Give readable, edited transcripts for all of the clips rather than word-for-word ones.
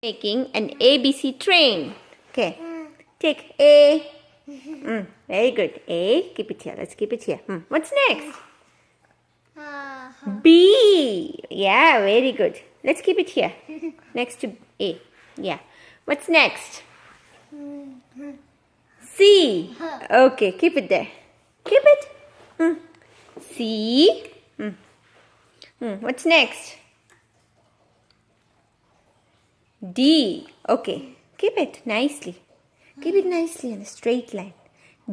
Making an ABC train. Okay. Take A. Very good. A. Keep it here. Let's keep it here. What's next? B. Yeah, very good. Let's keep it here. Next to A. Yeah. What's next? C. Okay, keep it there. Keep it. C. What's next? D. Okay, keep it nicely. Keep it nicely in a straight line.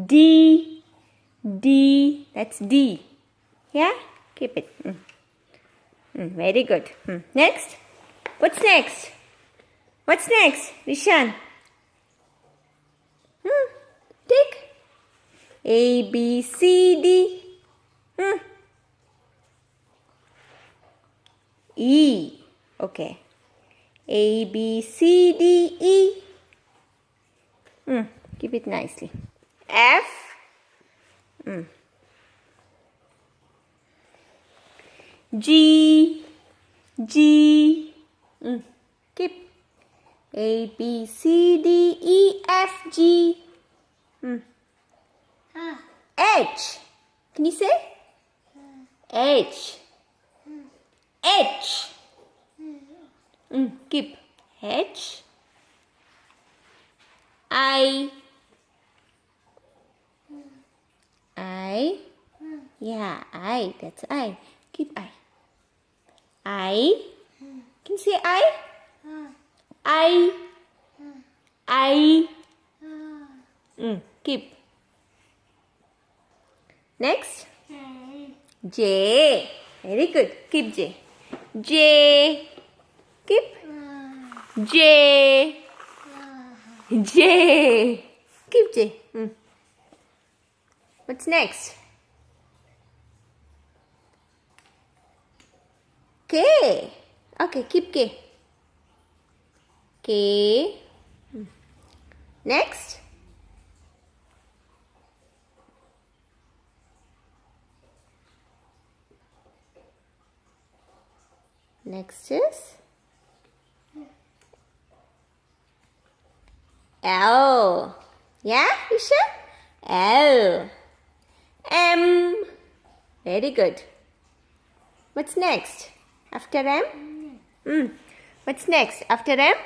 D. D. That's D. Yeah? Keep it. Very good. Next? What's next? What's next, Rishan? Take A, B, C, D. E. Okay. A, B, C, D, E. Keep it nicely. F. G. G. Keep. A, B, C, D, E, F, G. H. Can you say? H. H. Keep. H. I. I. Yeah, I. That's I. Keep I. I. Can you say I? I. I. Keep. Next. J. Very good. Keep J. J. Keep. J. J. Keep J. What's next? K. Okay, keep K. K. Next. Next is L. Yeah, Isha? L. M. Very good. What's next? After M? What's next? After M?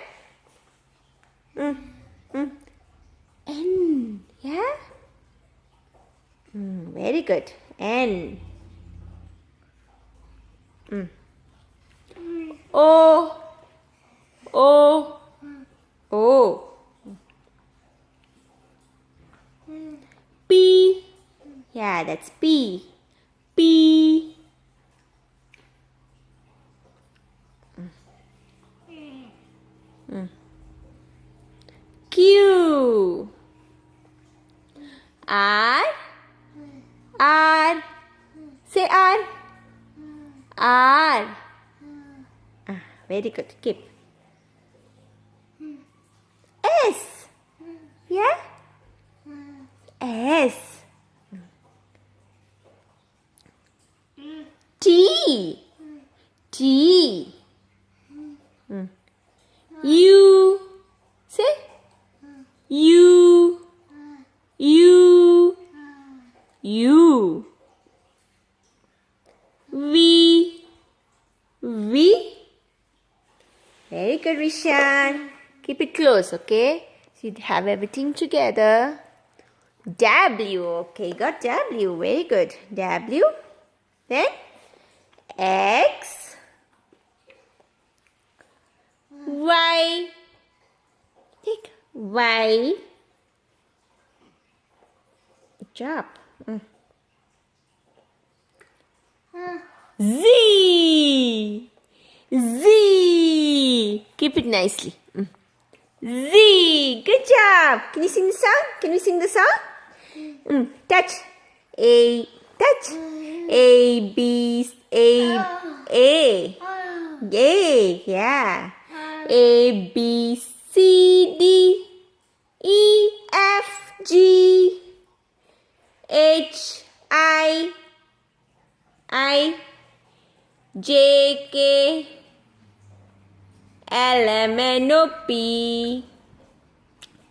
N. Yeah? Very good. N. O. O. O. P. Yeah, that's P. P. Q. R. R. Say R. R. Very good. Keep. S. Yeah? S. T. T. U. Say. U. U. U. V. V. Very good, Rishan. Keep it close, okay? So you have everything together. W. Okay, got W. Very good. W. Then X. Y. Take Y. Good job. Z. Z. Keep it nicely. Z. Good job. Can you sing the song? Can we sing the song? Touch. A. Touch. A. B. A. A. A. Yeah. A. B. C. D. E. F. G. H. I. J. K. L, M, N, O, P,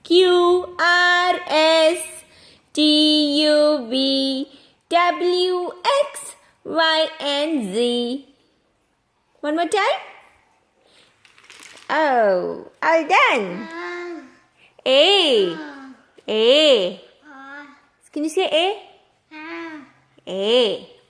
Q, R, S, T, U, V, W, X, Y, and Z. One more time. Oh, all done. A. A. Can you say A? A.